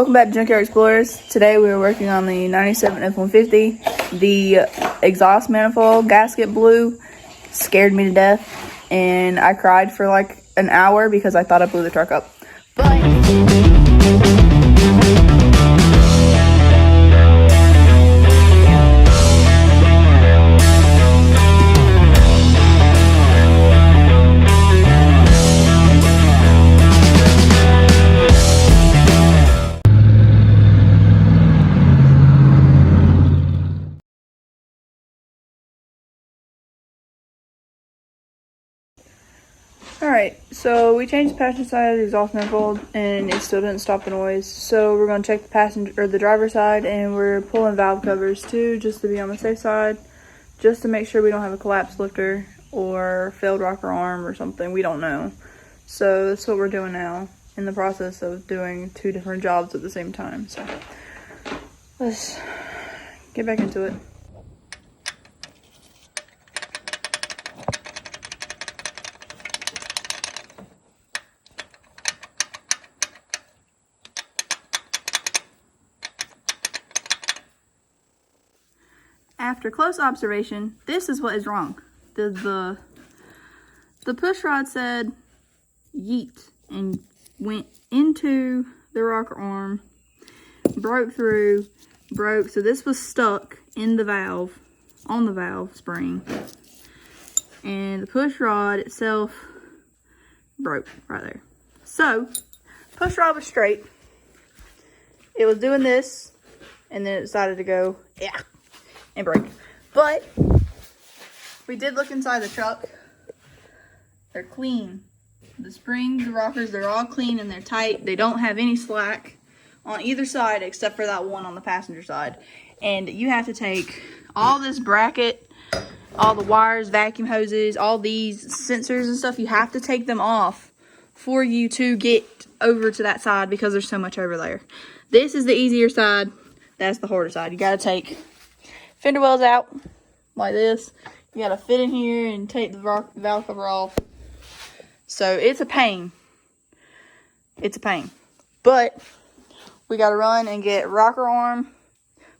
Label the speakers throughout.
Speaker 1: Welcome back to Junkyard Explorers. Today we are working on the 97 F150. The exhaust manifold gasket blew, scared me to death, and I cried for like an hour because I thought I blew the truck up. But alright, so we changed the passenger side of the exhaust manifold and it still didn't stop the noise. So we're going to check the passenger or the driver's side, and we're pulling valve covers too, just to be on the safe side, just to make sure we don't have a collapsed lifter or failed rocker arm or something. We don't know. So that's what we're doing now, in the process of doing two different jobs at the same time. So let's get back into it. After close observation, this is what is wrong. The push rod said yeet and went into the rocker arm, broke through, broke. So this was stuck in the valve, on the valve spring. And the push rod itself broke right there. So, push rod was straight. It was doing this, and then it decided to go, yeah, and break. But we did look inside the truck. They're clean. The springs, the rockers, they're all clean and they're tight. They don't have any slack on either side except for that one on the passenger side. And you have to take all this bracket, all the wires, vacuum hoses, all these sensors and stuff, you have to take them off for you to get over to that side because there's so much over there. This is the easier side. That's the harder side. You got to take fender wells out like this. You got to fit in here and take the valve cover off. So it's a pain. It's a pain. But we got to run and get rocker arm,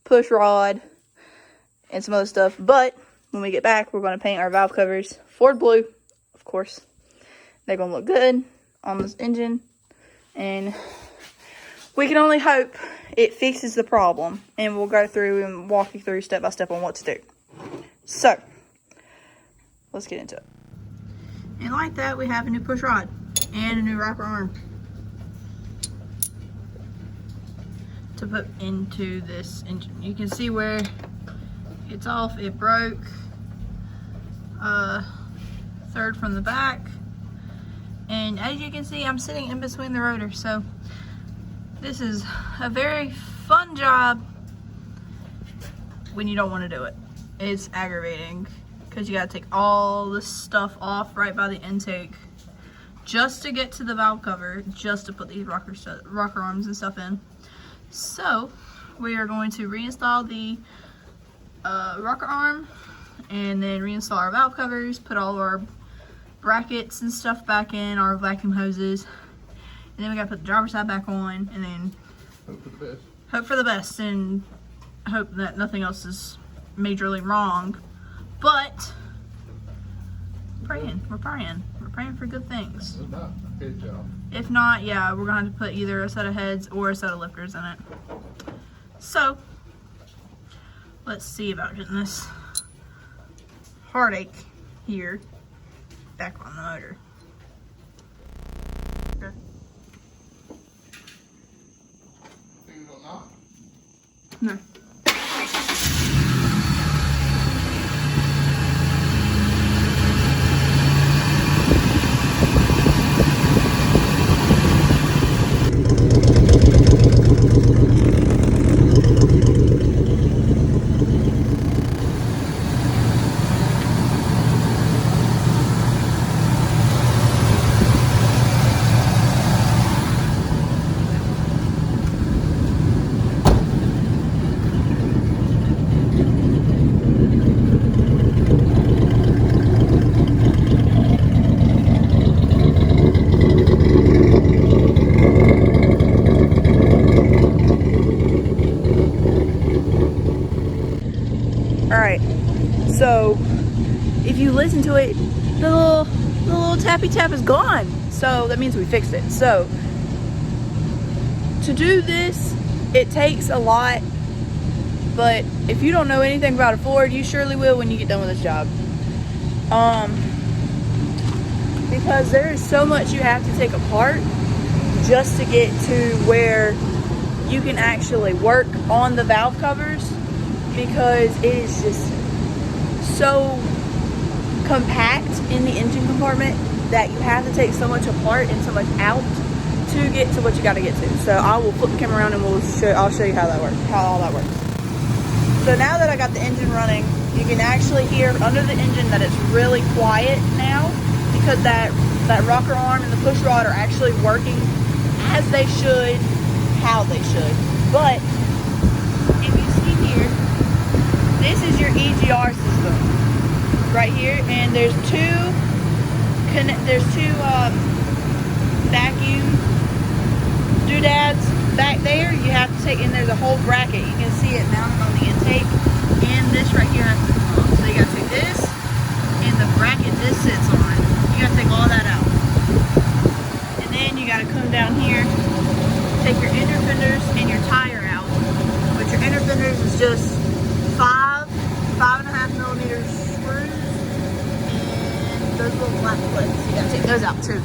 Speaker 1: push rod, and some other stuff. But when we get back, we're going to paint our valve covers Ford blue, of course. They're going to look good on this engine. And we can only hope it fixes the problem. And we'll go through and walk you through step by step on what to do. So, let's get into it. And like that, we have a new push rod and a new rocker arm to put into this engine. You can see where it's off. It broke third from the back. And as you can see, I'm sitting in between the rotors. So this is a very fun job when you don't want to do it. It's aggravating because you got to take all this stuff off right by the intake just to get to the valve cover, just to put these rocker arms and stuff in. So we are going to reinstall the rocker arm and then reinstall our valve covers, put all of our brackets and stuff back in, our vacuum hoses, and then we got to put the driver's side back on, and then hope for the best. Hope for the best and hope that nothing else is majorly wrong. But praying, we're praying for good things.
Speaker 2: It's not a good job.
Speaker 1: If not, yeah, we're gonna have to put either a set of heads or a set of lifters in it. So let's see about getting this heartache here back on the motor. Okay.
Speaker 2: Think it will not?
Speaker 1: No. you listen to it, the little tappy tap is gone. So that means we fixed it. So to do this, it takes a lot, but if you don't know anything about a Ford, you surely will when you get done with this job. Because there is so much you have to take apart just to get to where you can actually work on the valve covers, because it is just so compact in the engine compartment that you have to take so much apart and so much out to get to what you got to get to. So I will flip the camera around and I'll show you how all that works. So now that I got the engine running, you can actually hear under the engine that it's really quiet now, because that rocker arm and the push rod are actually working as they should, how they should. But if you see here, this is your EGR system right here, and there's two vacuum doodads back there. You have to take, and there's a whole bracket. You can see it mounted on the intake, and this right here has to come off. So you got to take this and the bracket this sits on. You got to take all that out, and then you got to come down here, take your inner fenders and your tire out. But your inner fenders is just 5.5 millimeter screws, and those little black clips. You got to take those out too.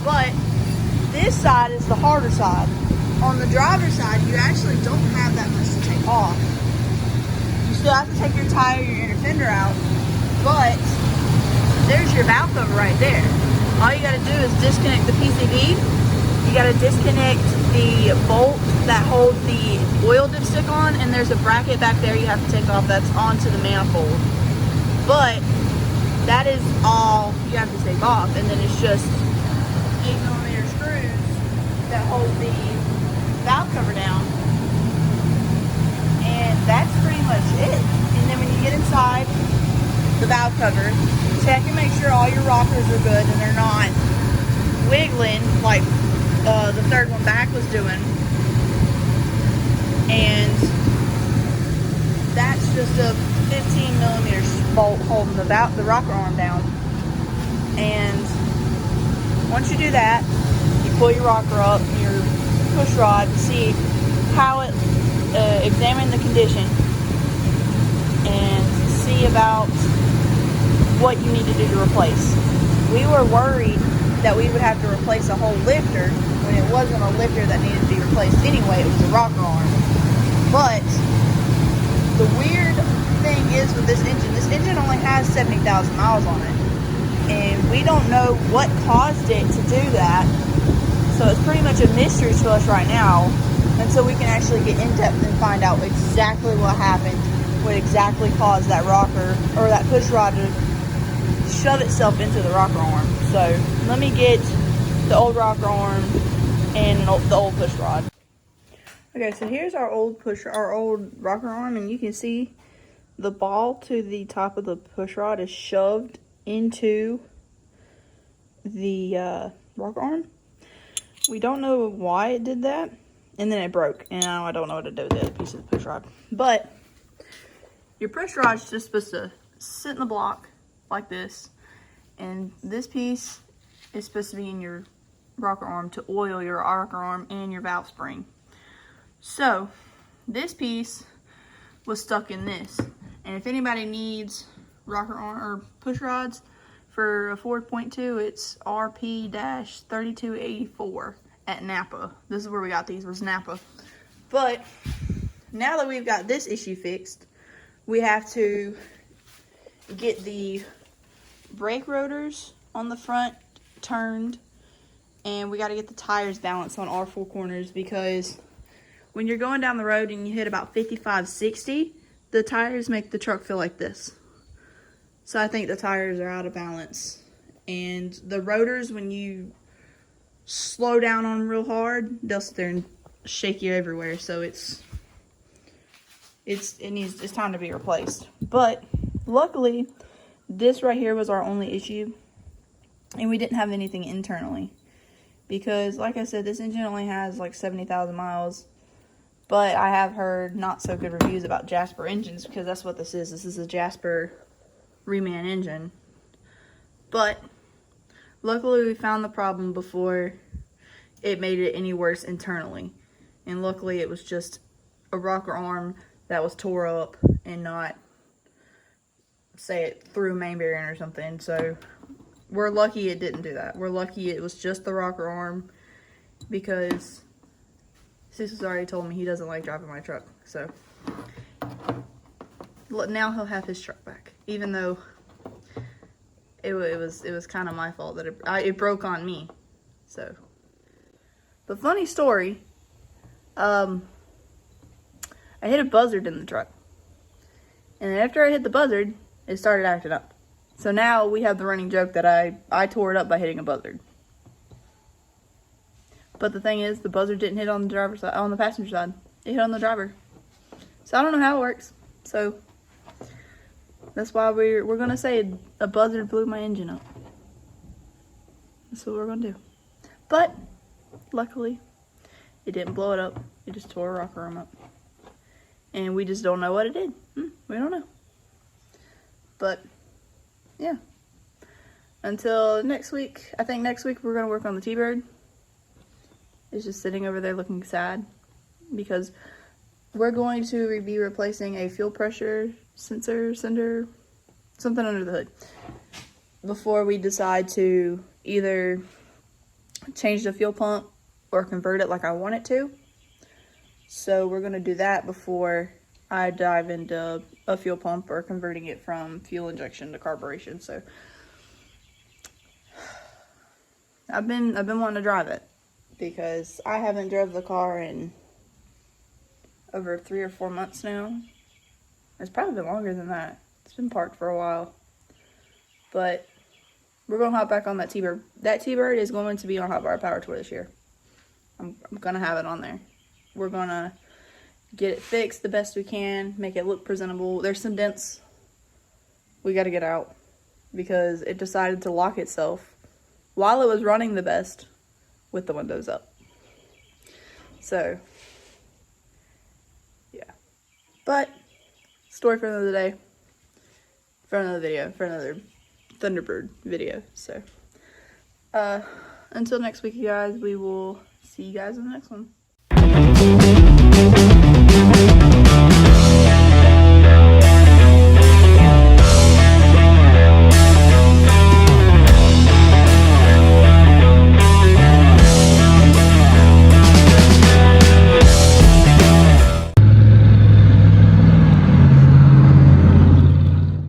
Speaker 1: But this side is the harder side. On the driver's side, you actually don't have that much to take off. You still have to take your tire, your inner fender out, but there's your valve cover right there. All you got to do is disconnect the PCB. You got to disconnect the bolt that holds the oil dipstick on, and there's a bracket back there you have to take off that's onto the manifold. But that is all you have to take off, and then it's just 8mm screws that hold the valve cover down, and that's pretty much it. And then when you get inside the valve cover, check and make sure all your rockers are good and they're not wiggling like the third one back was doing. And that's just a 15mm bolt holding the rocker arm down. And once you do that, you pull your rocker up and your push rod to see how it examine the condition and see about what you need to do to replace. We were worried that we would have to replace a whole lifter when it wasn't a lifter that needed to be replaced anyway. It was the rocker arm. But the weird thing is with this engine only has 70,000 miles on it, and we don't know what caused it to do that. So it's pretty much a mystery to us right now until we can actually get in depth and find out exactly what happened, what exactly caused that rocker or that push rod to shove itself into the rocker arm. So let me get the old rocker arm and the old push rod. Okay, so here's our old rocker arm, and you can see the ball to the top of the push rod is shoved into the rocker arm. We don't know why it did that, and then it broke, and now I don't know what to do with the other piece of the push rod. But your push rod is just supposed to sit in the block like this, and this piece is supposed to be in your rocker arm to oil your rocker arm and your valve spring. So this piece was stuck in this, and if anybody needs rocker arm or push rods for a 4.2, it's RP-3284 at Napa. This is where we got these, was Napa. But now that we've got this issue fixed, we have to get the brake rotors on the front turned, and we got to get the tires balanced on all four corners, because when you're going down the road and you hit about 55, 60, the tires make the truck feel like this. So I think the tires are out of balance. And the rotors, when you slow down on them real hard, they'll sit there and shake you everywhere. So it's time to be replaced. But luckily, this right here was our only issue, and we didn't have anything internally. Because like I said, this engine only has like 70,000 miles. But I have heard not so good reviews about Jasper engines, because that's what this is. This is a Jasper reman engine. But luckily we found the problem before it made it any worse internally. And luckily it was just a rocker arm that was tore up and not, say, it through main bearing or something. So we're lucky it didn't do that. We're lucky it was just the rocker arm, because Cecil's already told me he doesn't like driving my truck. So now he'll have his truck back, even though it was kind of my fault that it broke on me. So, but funny story, I hit a Buzzard in the truck, and after I hit the Buzzard, it started acting up. So now we have the running joke that I tore it up by hitting a Buzzard. But the thing is, the Buzzard didn't hit on the driver's side, on the passenger side. It hit on the driver. So I don't know how it works. So that's why we're gonna say a Buzzard blew my engine up. That's what we're gonna do. But luckily, it didn't blow it up. It just tore a rocker arm up, and we just don't know what it did. We don't know. But yeah. Until next week, I think next week we're gonna work on the T-Bird. It's just sitting over there looking sad, because we're going to be replacing a fuel pressure sensor, something under the hood, before we decide to either change the fuel pump or convert it like I want it to. So we're going to do that before I dive into a fuel pump or converting it from fuel injection to carburation. So I've been wanting to drive it, because I haven't drove the car in over 3 or 4 months now. It's probably been longer than that. It's been parked for a while. But we're going to hop back on that T-Bird. That T-Bird is going to be on Hot Bar Power Tour this year. I'm going to have it on there. We're going to get it fixed the best we can, make it look presentable. There's some dents we got to get out, because it decided to lock itself while it was running the best with the windows up. So yeah, but story for another day, for another video, for another Thunderbird video. So until next week, you guys, we will see you guys in the next one.